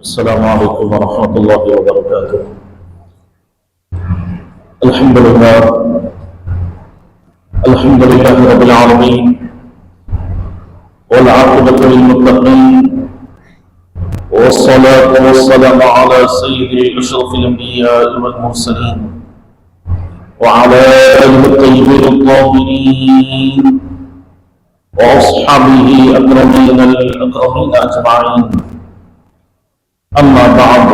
السلام عليكم ورحمة الله وبركاته. الحمد لله رب العالمين، والعاقبة للمتقين، والصلاة والسلام على سيد أشرف الأنبياء والمرسلين وعلى آله الطيبين الطاهرين وأصحابه أكرمين الأكرمين أجمعين. أما بعد،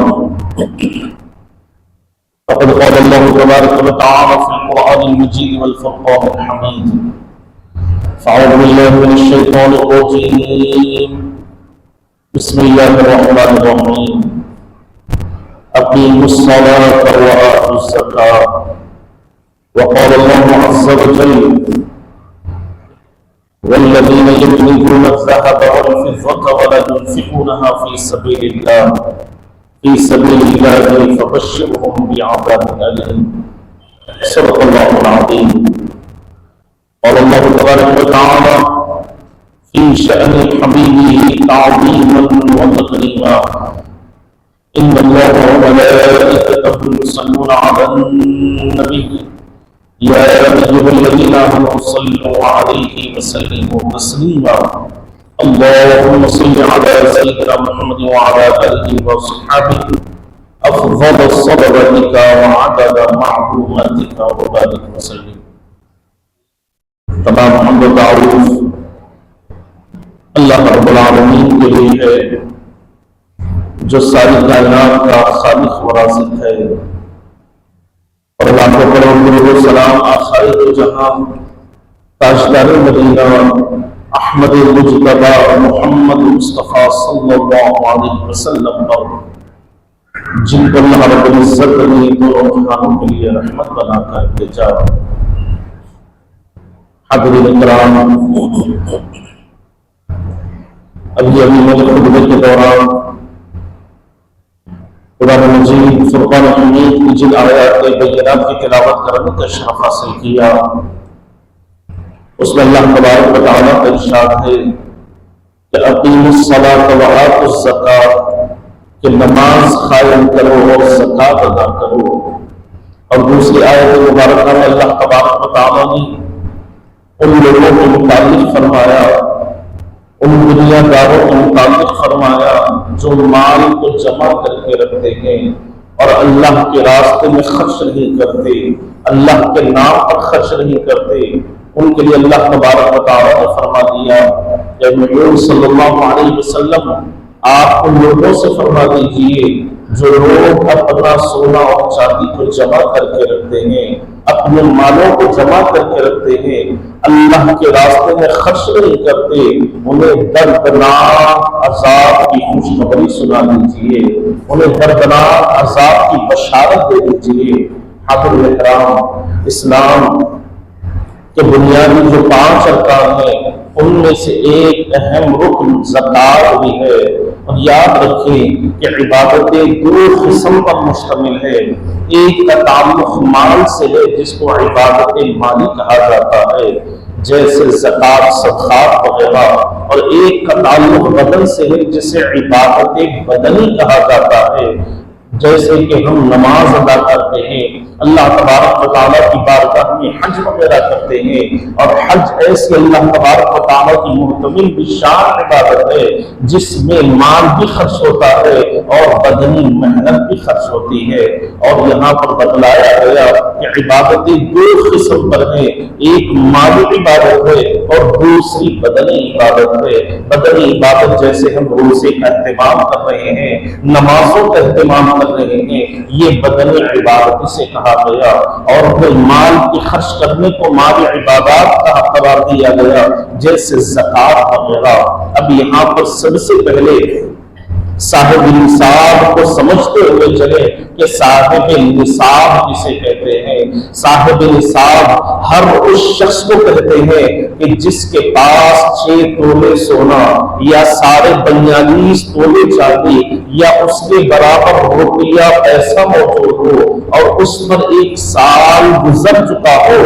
فقد قال الله تبارك وتعالى في القرآن المجيد والفرقان الحميد: فأعوذ بالله من الشيطان الرجيم، بسم الله الرحمن الرحيم. أقيموا الصلاة وآتوا الزكاة. وقال الله عز وجل: والذين يكنزون الذهب والفضة ولا ينفقونها في سبيل الله فبشرهم بعذاب أليم. صدق الله العظيم. قال الله تبارك وتعالى في شأن حبيبه تعظيما وتكريما: إن الله وملائكته يصلون على النبي يا أيها الذين آمنوا صلوا عليه وسلموا تسليما. اللهم صل على سيدنا محمد وعلى آله وصحبه أفضل صلواتك وعدد معلوماتك وبارك وسلم. تمام حمد و تعریف اللہ رب العالمین کے لیے ہے، جو ساری کائنات کا خالق و رازق ہے، اور لاکھوں کروڑ درود و سلام آخر جہاں تاجدار مدینہ احمد مجتبی محمد مصطفیٰ صلی اللہ علیہ وسلم پر، جن کو اللہ رب العزت نے دونوں جہانوں کے لیے رحمت بنا کر بھیجا۔ حاضرین کرام، ابھی میں خطبے کے دوران قرآن مجید فرقان حمید کی جن آیات بینات کی تلاوت کرنے کا شرف حاصل کیا، اس میں اللہ تبارک و تعالیٰ کا ارشاد ہے کہ اقیموا الصلاۃ وآتوا الزکاۃ، کہ نماز قائم کرو اور زکات ادا کرو۔ اور دوسری آیت مبارکہ میں اللہ تبارک و تعالیٰ نے ان لوگوں کے متعلق فرمایا، ان دنیا داروں کے متعلق فرمایا جو مال کو جمع کر کے رکھتے ہیں اور اللہ کے راستے میں خرچ نہیں کرتے، اللہ کے نام پر خرچ نہیں کرتے، ان کے لیے اللہ تبارک و تعالیٰ نے فرما دیا کہ حضور صلی اللہ علیہ وسلم آپ ان لوگوں سے فرما دیجئے جو لوگ اپنا سونا اور چاندی کو جمع کر کے رکھتے ہیں، اپنے مالوں کو جمع کر کے رکھتے ہیں، اللہ کے راستے میں خرچ نہیں کرتے، انہیں دردناک عذاب کی خوشخبری سنا دیجئے، انہیں دردناک عذاب کی بشارت دے دیجئے۔ حاضرین کرام، اسلام کہ بنیادی جو 5 ارکان ہیں ان میں سے ایک اہم رکن زکات بھی ہے۔ اور یاد رکھیں کہ عبادتیں 2 قسم پر مشتمل ہے، ایک کا تعلق مال سے ہے جس کو عبادت مالی کہا جاتا ہے جیسے زکات، صدقات وغیرہ، اور ایک کا تعلق بدن سے ہے جسے عبادت بدنی کہا جاتا ہے، جیسے کہ ہم نماز ادا کرتے ہیں، اللہ تبارک و تعالیٰ کی بارگاہ میں حج وغیرہ کرتے ہیں، اور حج ایسی اللہ تبارک و تعالیٰ کی محتمل بشان عبادت ہے جس میں مال بھی خرچ ہوتا ہے اور بدنی محنت بھی خرچ ہوتی ہے۔ اور یہاں پر بتلایا گیا کہ عبادتیں 2 قسم پر ہیں، ایک مالی عبادت ہے اور دوسری بدنی عبادت ہے۔ بدنی عبادت جیسے ہم روزے کا اہتمام کر رہے ہیں، نمازوں کا اہتمام کر رہے ہیں، یہ بدنی عبادت سے کہا گیا، اور پھر مال کی خرچ کرنے کو مالی عبادات کا قرار دیا گیا جیسے زکات وغیرہ۔ اب یہاں پر سب سے پہلے صاحب نصاب کو سمجھتے ہوئے چلے کہ صاحب نصاب کسے کہتے ہیں۔ صاحب نصاب ہر اس شخص کو کہتے ہیں کہ جس کے پاس 6 تولے سونا یا 42.5 تولے چاندی یا اس کے برابر روپیہ پیسہ موجود ہو اور اس پر 1 سال گزر چکا ہو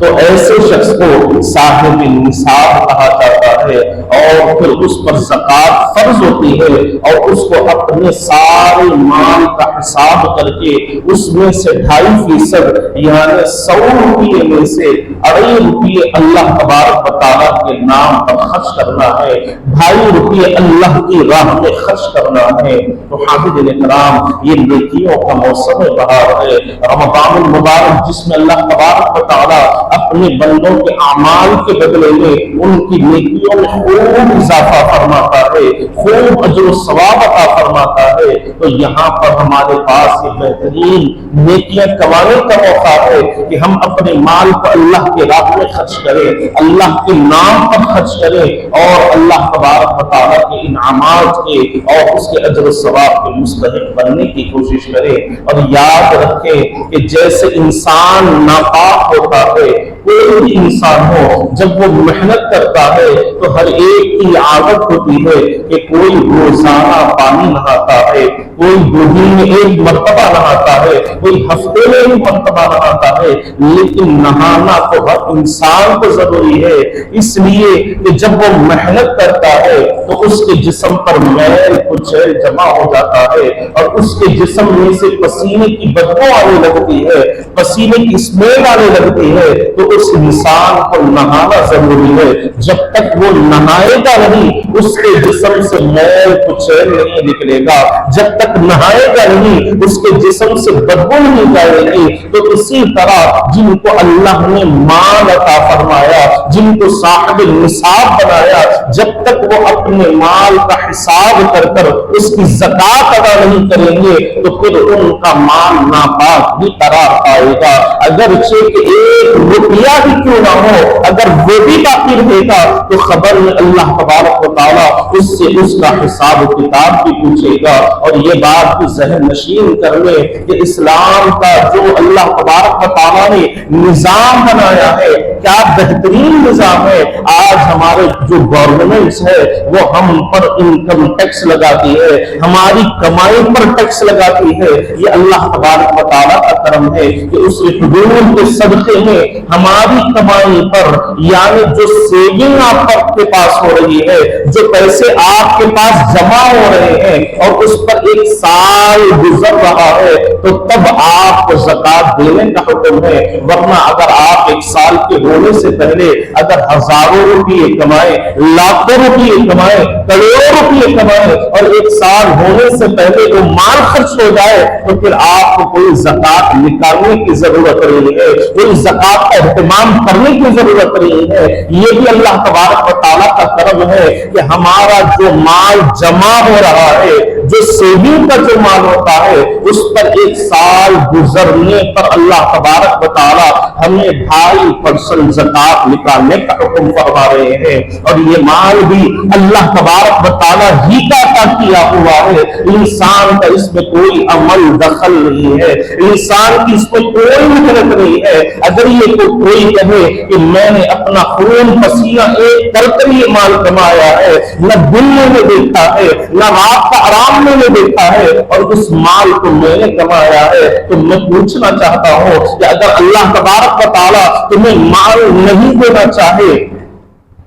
تو ایسے شخص کو صاحب نصاب کہا جاتا ہے اور پھر اس پر زکات فرض ہوتی ہے اور اس کو اپنے سارے مال کا حساب کر کے اس میں سے 2.5% یعنی 100 روپیے میں سے 2.5 روپیے اللہ تبارک و تعالیٰ کے نام پر خرچ کرنا ہے، 2.5 روپیے اللہ کی راہ میں خرچ کرنا ہے۔ تو حاضرین کرام، یہ نیکیوں کا موسم بہار ہے، رمضان المبارک جس میں اللہ تبارک و تعالیٰ اپنے بندوں کے اعمال کے بدلے میں ان کی نیکیوں میں خوب اضافہ فرماتا ہے، خوب اجر و ثواب عطا فرماتا ہے۔ تو یہاں پر ہمارے پاس یہ بہترین نیکیاں کمانے کا موقع ہے کہ ہم اپنے مال کو اللہ کے راہ میں خرچ کریں، اللہ کے نام پر خرچ کریں اور اللہ تبارک و تعالیٰ کے انعامات کے اور اس کے اجر و ثواب کے مستحق بننے کی کوشش کریں۔ اور یاد رکھیں کہ جیسے انسان ناپاک ہوتا ہے، کوئی بھی انسان ہو جب وہ محنت کرتا ہے تو ہر ایک کی عادت ہوتی ہے کہ کوئی روزانہ پانی نہاتا ہے، کوئی 2 دن میں 1 مرتبہ نہاتا ہے، کوئی ہفتے میں 1 مرتبہ نہاتا ہے، لیکن نہانا تو ہر انسان کو ضروری ہے، اس لیے کہ جب وہ محنت کرتا ہے تو اس کے جسم پر میل کچیل جمع ہو جاتا ہے اور اس کے جسم میں سے پسینے کی بدبو آنے لگتی ہے، پسینے کی اسمیل آنے لگتی ہے، تو اس انسان کو نہانا ضروری ہے۔ جب تک وہ نہائے گا نہیں اس کے جسم سے میل کچیل نہیں نکلے گا، جب تک نہائے گا نہیں اس کے جسم سے بدبو نہیں جائے گی۔ تو اسی طرح جن کو اللہ نے مال عطا فرمایا، جن کو صاحب نصاب بنایا، جب تک وہ اپنے مال کا حساب کر اس کی زکات ادا نہیں کریں گے تو پھر ان کا مال ناپاک ہی قرار پائے گا۔ اگرچہ کہ 1 روپیہ بھی کیوں نہ ہو، اگر وہ بھی باقی رہے گا تو خبر میں اللہ تبارک و تعالیٰ اس سے اس کا حساب و کتاب بھی پوچھے گا۔ اور یہ بات بھی ذہن نشین کر لے کہ اسلام کا جو اللہ تبارک و تعالیٰ نے نظام بنایا ہے کیا بہترین نظام ہے۔ آج ہمارے جو گورنمنٹس ہے وہ ہم پر انکم ٹیکس لگاتی ہے، ہماری کمائی پر ٹیکس لگاتی ہے۔ یہ اللہ تبارک و تعالیٰ کا کرم ہے کہ اس حدود کے صدقے میں ہماری کمائی پر یعنی جو سیونگ آپ کے پاس ہو رہی ہے، جو پیسے آپ کے پاس جمع ہو رہے ہیں اور اس پر 1 سال گزر رہا ہے تو تب آپ کو زکات دینے کا حکم ہے۔ ورنہ اگر آپ 1 سال کے ہونے سے پہلے اگر ہزاروں روپیے کمائیں، لاکھوں روپیے کمائیں، کروڑوں روپیے کمائیں اور 1 سال ہونے سے پہلے وہ مال خرچ ہو جائے تو پھر آپ کو کوئی زکات نکالنے کی ضرورت نہیں ہے، کوئی زکات کا اہتمام کرنے کی ضرورت نہیں ہے۔ یہ بھی اللہ تبارک و تعالیٰ کا کرم ہے کہ ہمارا جو مال جمع ہو رہا ہے، جو سیونگ کا جو مال ہوتا ہے اس پر 1 سال گزرنے پر اللہ تبارک و تعالیٰ ہمیں 2.5% زکات نکالنے کا حکم فرما رہے ہیں۔ اور یہ مال بھی اللہ تبارک و تعالیٰ ہی کا عطا کیا ہوا ہے، انسان کا اس میں کوئی عمل دخل نہیں ہے، انسان کی اس میں کوئی محنت نہیں ہے۔ اگر یہ کوئی کہے کہ میں نے اپنا خون پسینہ ایک کر کر یہ مال کمایا ہے، نہ دن میں نے دیکھا ہے نہ رات کا آرام میں نے دیکھا ہے اور اس مال کو میں نے کمایا ہے، تو میں پوچھنا چاہتا ہوں کہ اگر اللہ تبارک و تعالیٰ تمہیں مال نہیں دینا چاہے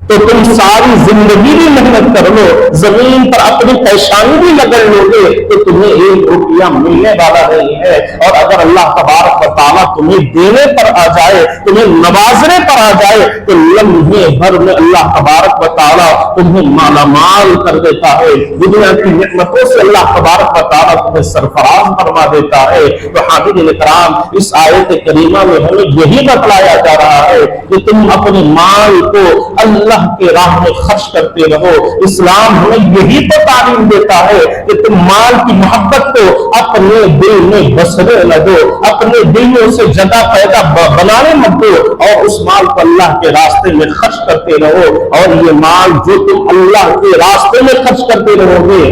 تو تم ساری زندگی بھی محنت کر لو، زمین پر اپنی پیشانی بھی لگا لو گے تو تمہیں 1 روپیہ ملنے والا نہیں ہے۔ اور اگر اللہ تبارک و تعالیٰ تمہیں دینے پر آ جائے، تمہیں نوازنے پر آ جائے تو لمحے بھر میں اللہ تبارک و تعالیٰ تمہیں مالا مال کر دیتا ہے، دنیا کی نعمتوں سے اللہ تبارک و تعالیٰ تمہیں سرفراز فرما دیتا ہے۔ تو حاضرین کرام، اس آیت کریمہ میں ہمیں یہی بتلایا جا رہا ہے کہ تم اپنے مال کو اللہ کے راہ میں خرچ کرتے رہو۔ اسلام ہمیں یہی تو تعلیم دیتا ہے کہ تم مال کی محبت کو اپنے دل میں بسنے نہ دو، اپنے دل میں اسے جگہ پیدا بنانے مت دو اور اس مال کو اللہ کے راستے میں خرچ کرتے رہو۔ اور یہ مال جو تم اللہ کے راستے میں خرچ کرتے رہو گے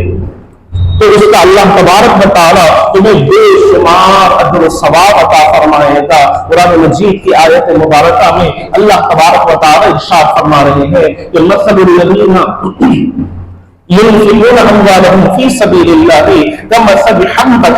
تو اس کا اللہ تبارک و تعالیٰ تمہیں بے شمار اجر و ثواب عطا فرمائے گا۔ قرآن مجید کی آیت مبارکہ میں اللہ تبارک و تعالیٰ ارشاد فرما رہے ہیں کہ مثل الذین ينفقون أموالهم في سبيل الله كمثل حبة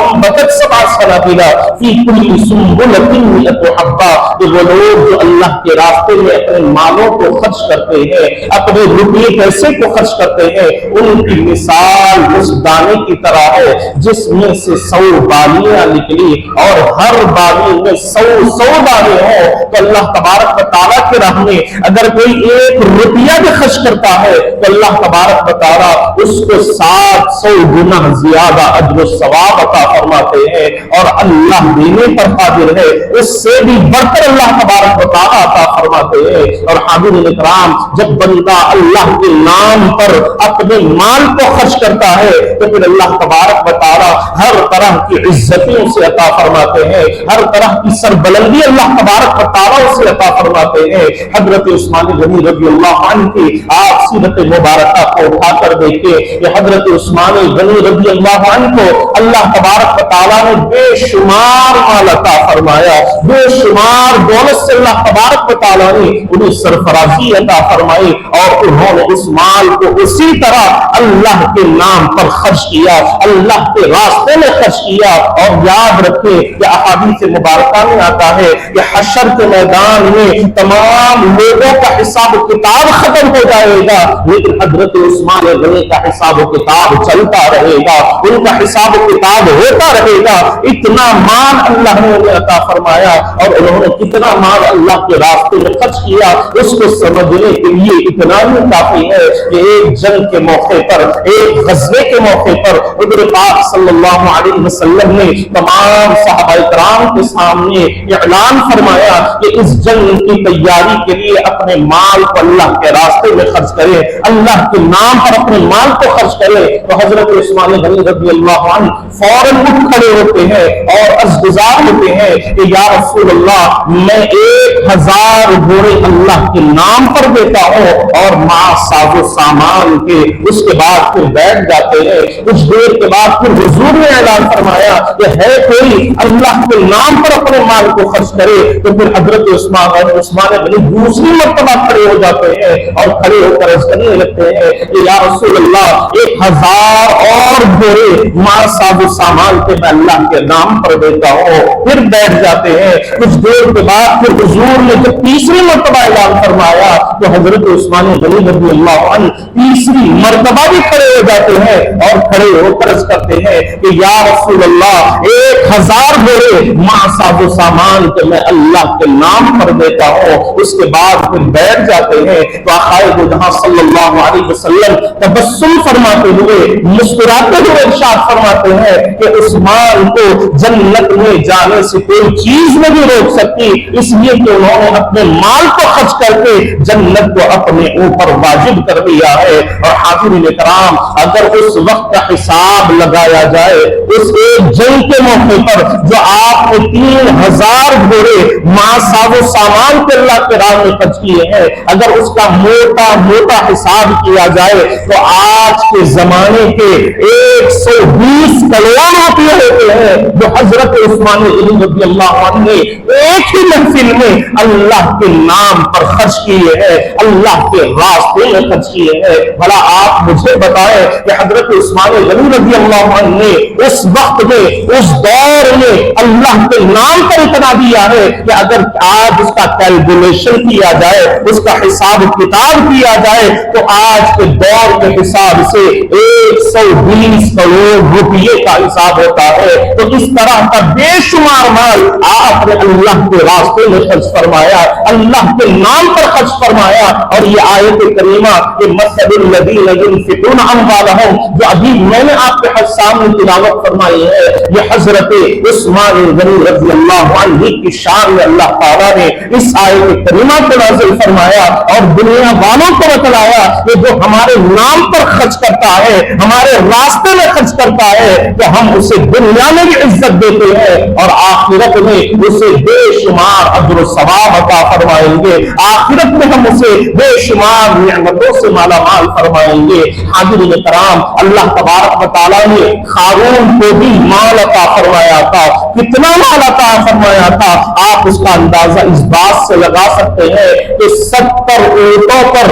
أنبتت 7 سنابل في كل سنبلة 100 حبة. وہ لوگ جو اللہ کے راستے میں اپنے مالوں کو خرچ کرتے ہیں، اپنے روپے پیسے کو خرچ کرتے ہیں، ان کی مثال اس دانے کی طرح ہے جس میں سے 100 بالیاں نکلی اور ہر بالی میں 100 دانے ہوں. تو اللہ تبارک و تعالیٰ کے راہ میں اگر کوئی 1 روپیہ بھی خرچ کرتا ہے تو اللہ تبارک و تعالیٰ اس کو 700 گنا زیادہ اجر و ثواب عطا فرماتے ہیں، اور اللہ دینے پر قادر ہے، اس سے بھی بڑھ کر اللہ تبارک و تعالیٰ عطا فرماتے ہیں. اور حاضرین اکرام، جب بندہ اللہ کے نام پر اپنے مال کو خرچ کرتا ہے تو پھر اللہ تبارک و تعالیٰ ہر طرح کی عزتوں سے عطا فرماتے ہیں، ہر طرح کی سربلندی اللہ تبارک و تعالیٰ سے عطا فرماتے ہیں. حضرت عثمان غنی رضی اللہ عنہ کی آپ سیرت مبارکہ کو اٹھا کر دیکھیں، یہ حضرت عثمان غنی رضی اللہ عنہ کو اللہ تبارک و تعالیٰ نے بے شمار مال عطا فرمایا، بے شمار دولت سے اللہ تبارک و تعالیٰ نے انہیں سرفرازی عطا فرمائی، اور انہوں نے اس مال کو اسی طرح اللہ کے نام پر خرچ کیا، اللہ کے راستے میں خرچ کیا. اور یاد رکھیں کہ احادیث مبارکہ میں آتا ہے کہ حشر کے میدان میں تمام لوگوں کا حساب و کتاب ختم ہو جائے گا، لیکن حضرت عثمان غنی کا حساب و کتاب چلتا رہے گا، ان کا حساب و کتاب ہوتا رہے گا. اتنا مال اللہ نے انہیں عطا فرمایا، اور انہوں نے کتنا مال اللہ کے راستے میں خرچ کیا اس کو سمجھنے کے لیے اتنا ہی کافی ہے کہ ایک جنگ کے موقع پر، ایک غزوے کے موقع پر حضور پاک صلی اللہ علیہ وسلم نے تمام صحابہ کرام کے سامنے اعلان فرمایا کہ اس جنگ کی تیاری کے لیے اپنے مال کو اللہ کے راستے میں خرچ کریں، اللہ کے نام پر اپنے مال کو خرچ کریں. تو حضرت عثمان غنی رضی اللہ عنہ فوراً اٹھ کھڑے ہوتے ہیں اور عرضگزار ہوتے ہیں کہ یا رسول اللہ، میں 1000 گھوڑے اللہ کے نام پر دیتا ہوں، اور ماں ساز و سامان کے. اس کے بعد پھر بیٹھ جاتے ہیں. کچھ دیر کے بعد پھر حضور نے اعلان فرمایا کہ ہے کوئی اللہ کے نام پر اپنے مال کو خرچ کرے. تو پھر حضرت عثمان غنی دوسری مرتبہ کھڑے ہو جاتے ہیں اور کھڑے ہو کر عرض کرنے لگتے ہیں کہ یا رسول اللہ، 1000 اور گھوڑے ماں ساز و سامان کے میں اللہ کے نام پر دیتا ہوں. پھر بیٹھ جاتے ہیں. کچھ دیر کے بعد پھر حضور نے جب تیسری مرتبہ اعلان فرمایا تو حضرت عثمان غنی رضی اللہ عنہ تیسری مرتبہ بھی کھڑے ہو جاتے ہیں اور کھڑے ہو کر عرض کرتے ہیں کہ یا رسول اللہ، 1000 گھوڑے ماں ساز و سامان کے میں اللہ کے نام پر دیتا ہوں. اس کے بعد پھر بیٹھ جاتے ہیں. تو آقا جہاں صلی اللہ علیہ وسلم تبسم فرماتے ہوئے، مسکراتے ہوئے ارشاد فرماتے ہیں کہ عثمان کو جنت میں جانے سے کوئی چیز نہیں روک سکتی، اس لیے کہ انہوں نے اپنے مال کو خرچ کر کے جنت کو اپنے اوپر واجب کر دیا ہے. اور حاضرین کرام، اگر اس وقت کا حساب لگایا جائے، اس ایک جنگ کے موقع پر جو آپ نے 3000 گھوڑے ماں ساز و سامان کے اللہ کے راہ میں خرچ کیے ہیں، اگر اس کا موٹا موٹا حساب کیا جائے تو آج کے زمانے کے 120 کروڑ روپے ہوتے ہیں جو حضرت عثمان غنی رضی اللہ عنہ نے ایک ہی محفل میں اللہ کے نام پر خرچ کیے ہیں، اللہ کے راستے میں خرچ کیے ہیں. بھلا آپ مجھے بتائیں کہ حضرت عثمان غنی رضی اللہ عنہ نے اس وقت میں، اس دور میں اللہ کے نام پر اتنا دیا ہے کہ اگر آج اس کا کیلکولیشن کیا جائے، اس کا حساب کتاب کیا جائے تو آج کے دور کے حساب سے 120 کروڑ روپیے کا حساب ہوتا ہے. تو اس طرح کا بے شمار مال آپ نے اللہ کے راستے میں خرچ فرمایا، اللہ کے نام پر خرچ فرمایا. اور یہ آیت کریمہ کہ مثل الذین ينفقون اموالهم جو ابھی میں نے آپ کے سامنے تلاوت فرمائی ہے، یہ حضرت عثمان غنی رضی اللہ عنہ کی شان میں اللہ تعالیٰ نے اس آیت کریمہ کو نازل فرمایا اور دنیا والوں کو بتلایا کہ جو ہمارے نام پر خرچ کرتا ہے، ہمارے راستے میں خرچ کرتا ہے، تو ہم اسے دنیا میں بھی عزت دیتے ہیں اور آخرت میں اسے بے شمار اجر و ثواب عطا فرمائیں گے. آخرت میں ہم اسے بے شمار نعمتوں سے مالا مال فرمائیں گے. حاضرین کرام، اللہ تبارک و تعالیٰ نے قارون کو بھی مال عطا فرمایا تھا. کتنا مال عطا فرمایا تھا آپ اس کا اندازہ اس بات سے لگا سکتے ہیں کہ 70 اونٹوں پر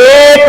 1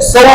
100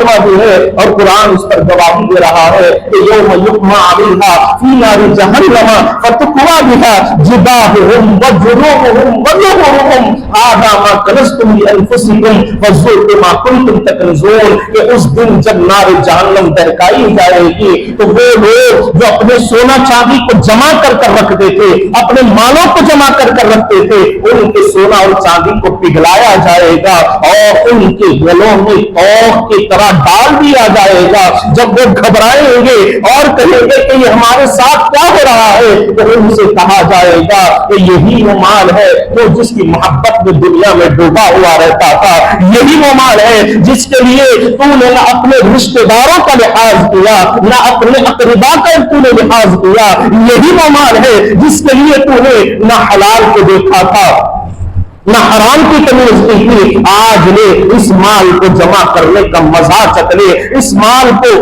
فرما دی ہے اور قرآن اس پر گواہی دے رہا ہے کہ یوم یحمى علیہا فی نار جہنم فتقوی بہا جباہہم وجنوبہم وظہورہم ھذا ما کنزتم لانفسکم فذوقوا ما کنتم تکنزون، کہ اس دن جب نار جہنم دہکائی جائے گی تو وہ لوگ جو اپنے سونا چاندی کو جمع کر رکھتے تھے، اپنے مالوں کو جمع کر رکھتے تھے، ان کے سونا اور چاندی کو پگھلایا جائے گا اور ان کے گلوں میں توق کی طرح ڈال دیا جائے گا۔ جب وہ گھبرائیں گے اور کہیں گے کہ یہ ہمارے ساتھ کیا ہو رہا ہے، تو ان سے کہا جائے گا کہ یہی وہ مال ہے جو جس کی محبت میں دنیا میں ڈوبا ہوا رہتا تھا، یہی وہ مال ہے جس کے لیے تو نے نہ اپنے رشتہ داروں کا لحاظ کیا، نہ اپنے اقربا کا تو نے لحاظ کیا، یہی وہ مال ہے جس کے لیے تو نے نہ حلال کو دیکھا تھا نہ حرام کی تمیز کی تھی۔ آج لے اس مال کو جمع کرنے کا مزہ چکھ لے، اس مال کو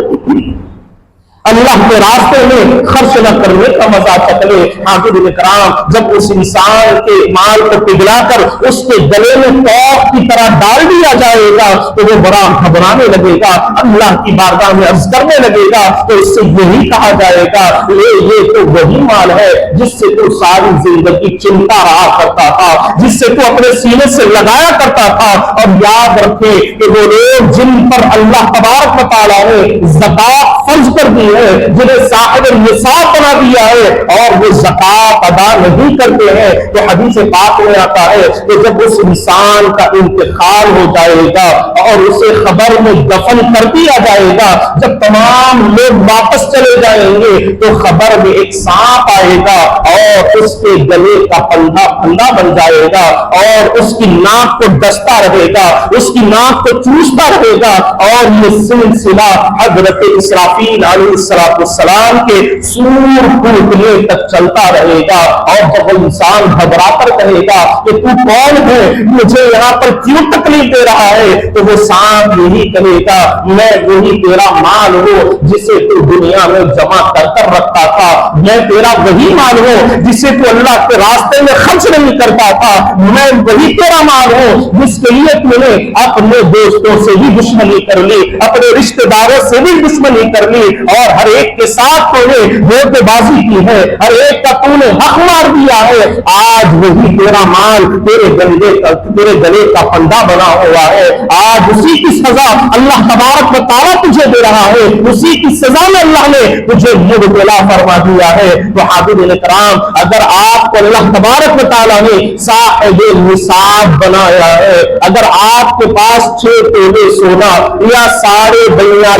اللہ کے راستے میں خرچ نہ کرنے کا مزہ چکھ لے۔ حاضرین کرام، جب اس انسان کے مال کو پگھلا کر اس کے گلے میں توق کی طرح ڈال دیا جائے گا تو وہ بڑا گھبرانے لگے گا، اللہ کی بارگاہ میں عرض کرنے لگے گا تو اس سے یہی کہا جائے گا یہ تو وہی مال ہے جس سے تو ساری زندگی چنتا رہا کرتا تھا، جس سے تو اپنے سینے سے لگایا کرتا تھا۔ اور یاد رکھے کہ وہ لوگ جن پر اللہ تبارک و تعالیٰ نے زکات فرض کر دی ہے، جنہیں صاحب نصاب بنا دیا ہے اور وہ زکات ادا نہیں کرتے ہیں، تو حدیث پاک میں آتا ہے کہ جب اس انسان کا انتقال ہو جائے گا اور اسے قبر میں دفن کر دیا جائے گا، جب تمام لوگ واپس چلے جائیں گے تو قبر میں ایک سانپ آئے گا اور اس کے گلے کا پھندا بن جائے گا اور اس کی ناک کو ڈستا رہے گا، اس کی ناک کو چوستا رہے گا اور یہ سلسلہ حضرت اسرافیل علیہ السلام کے سور پھونکنے تک چلتا رہے گا۔ اور جب وہ انسان گھبرا کر کہے گا کہ تو کون ہے، مجھے یہاں پر کیوں تکلیف دے رہا ہے، تو وہ سانپ یہی کہے گا میں وہی تیرا مال ہوں جسے تو دنیا میں جمع کر رکھتا تھا، میں تیرا وہی مال ہوں جسے تو اللہ کے راستے میں خرچ نہیں کرتا تھا، میں وہی تیرا مال ہوں جس کے لیے تو نے اپنے دوستوں سے بھی دشمنی کر لی، اپنے رشتہ داروں سے بھی دشمنی کر لی اور ہر ایک کے ساتھ تو نے دھوکے بازی کی ہے، ہر ایک کا تو نے حق مار دیا ہے۔ آج وہی تیرا مال تیرے گلے کا پھندا بنا ہوا ہے، آج اسی کی سزا اللہ تبارک و تعالیٰ تجھے دے رہا ہے، اسی کی سزا میں اللہ نے تجھے مبتلا فرما دیا ہے۔ تو حاضرین کرام، اگر آپ کو اللہ تبارک و تعالیٰ نے صاحب نصاب بنایا ہے، اگر آپ کے پاس 6 تولے سونا یا 42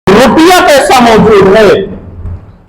روپیہ پیسہ موجود ہے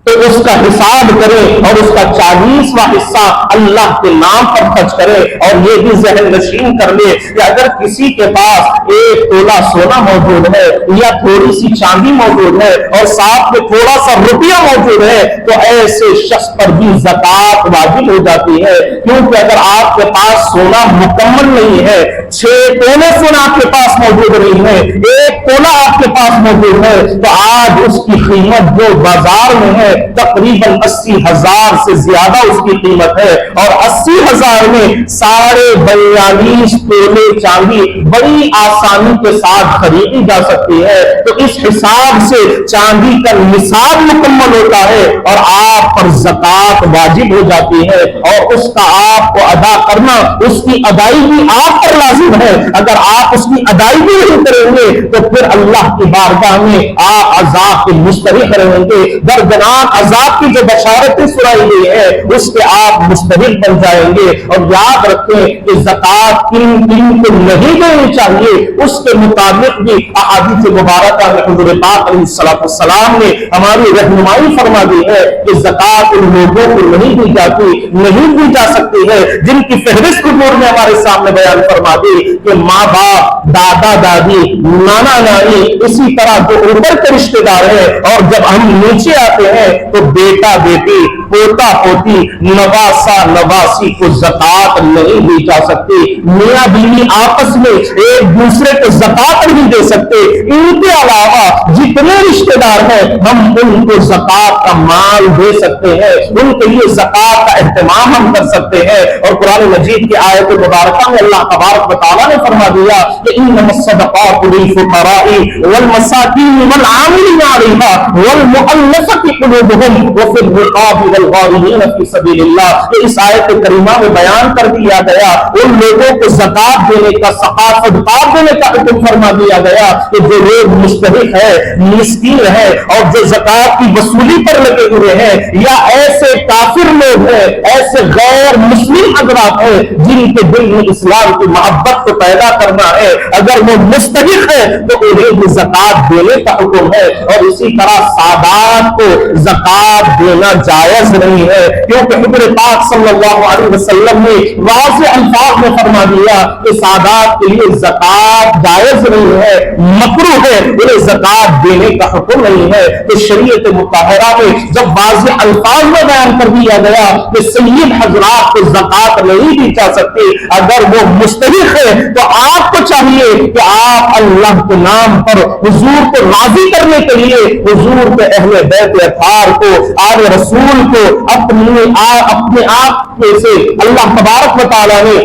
تو اس کا حساب کرے اور اس کا 40واں حصہ اللہ کے نام پر خرچ کرے۔ اور یہ بھی ذہن نشین کر لے کہ اگر کسی کے پاس 1 تولہ سونا موجود ہے یا تھوڑی سی چاندی موجود ہے اور ساتھ میں تھوڑا سا روپیہ موجود ہے تو ایسے شخص پر بھی زکات واجب ہو جاتی ہے، کیونکہ اگر آپ کے پاس سونا مکمل نہیں ہے، 6 تولے سونا آپ کے پاس موجود نہیں ہے، 1 تولہ آپ کے پاس موجود ہے، تو آج اس کی قیمت جو بازار میں ہے تقریباً 80,000 سے زیادہ اس کی قیمت ہے، اور 80,000 میں 42.5 تولے چاندی بڑی آسانی کے ساتھ خریدی جا سکتی ہے۔ تو اس حساب سے چاندی کا نصاب مکمل ہوتا ہے اور آپ پر زکات واجب ہو جاتی ہے، اور اس کا آپ کو ادا کرنا، اس کی ادائیگی آپ پر لازم ہے۔ اگر آپ اس کی ادائیگی نہیں کریں گے تو پھر اللہ کی بارگاہ میں آپ عذاب کے مستحق رہیں گے، دردناک عذاب کی جو بشارتیں سنائی گئی ہے اس کے آپ مستحق بن جائیں گے۔ اور یاد رکھیں کہ زکات کن کو نہیں دینی چاہیے، اس کے مطابق بھی احادیث مبارکہ میں حضور پاک علیہ السلام نے ہماری رہنمائی فرما دی ہے کہ زکات ان لوگوں کو نہیں دی جاتی، نہیں دی جا سکتی ہے جن کی فہرست حضور نے ہمارے سامنے بیان فرما دی کہ ماں باپ، دادا دادی، نانا نانی، اسی طرح جو اوپر کے رشتے دار ہیں، اور جب ہم نیچے آتے ہیں تو بیٹا بیٹی، پوتا پوتی، نواسا نواسی کو زکات نہیں دی جا سکتی۔ میاں بیوی آپس میں ایک دوسرے کو زکات نہیں دے سکتے۔ ان کے علاوہ جتنے رشتے دار ہیں ہم ان کو زکات کا مال دے سکتے ہیں، ان کے لیے زکات کا اہتمام ہم کر سکتے ہیں۔ اور قرآن مجید کی آیت مبارکہ میں اللہ تبارک و تعالیٰ نے فرما دیا کہ انما الصدقات للفقراء والمساکین والعاملین علیہا والمؤلفۃ قلوبہم وفی الرقاب والغارمین فی سبیل اللہ۔ اس آیت کریمہ میں بیان کر دیا گیا ان لوگوں کو زکات دینے کا، صدقات دینے کا حکم فرما دیا گیا کہ جو لوگ مستحق ہے، مسکین ہے اور جو زکات کی وصولی پر لگے ہوئے ہیں، یا ایسے کافر لوگ ہیں، ایسے غیر مسلم حضرات ہیں جن کے دل میں اسلام کی محبت کو پیدا کرنا ہے، اگر وہ مستحق ہے تو انہیں بھی زکات دینے کا حکم ہے۔ اور اسی طرح سادات کو زکات دینا جائز نہیں ہے، کیونکہ حضور پاک صلی اللہ علیہ وسلم نے واضح الفاظ میں فرما دیا کہ سادات کے لیے زکات جائز نہیں ہے، مکروہ ہے، انہیں زکات دینے کا حکم نہیں ہے۔ تو شریعت مطہرہ میں جب واضح الفاظ میں بیان کر دیا گیا کہ سید حضرات کو زکات نہیں دی جا سکتی، اگر وہ مستحق ہے تو آپ کو چاہیے کہ آپ اللہ کے نام پر حضور کو راضی کرنے کے لیے حضور کے اہل بیت اطہار کو، آل رسول کو اپنے آپ میں سے اللہ تبارک و تعالیٰ نے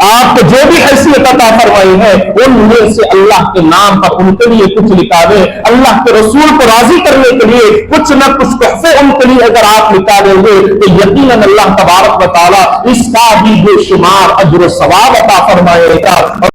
آپ کو جو بھی حیثیت عطا فرمائی ہے ان میں سے اللہ کے نام پر ان کے لیے کچھ نکالیں، اللہ کے رسول کو راضی کرنے کے لیے کچھ نہ کچھ تحفے ان کے لیے اگر آپ نکالیں گے تو یقیناً اللہ تبارک و تعالیٰ اس کا بھی بے شمار اجر و ثواب عطا فرمائے گا۔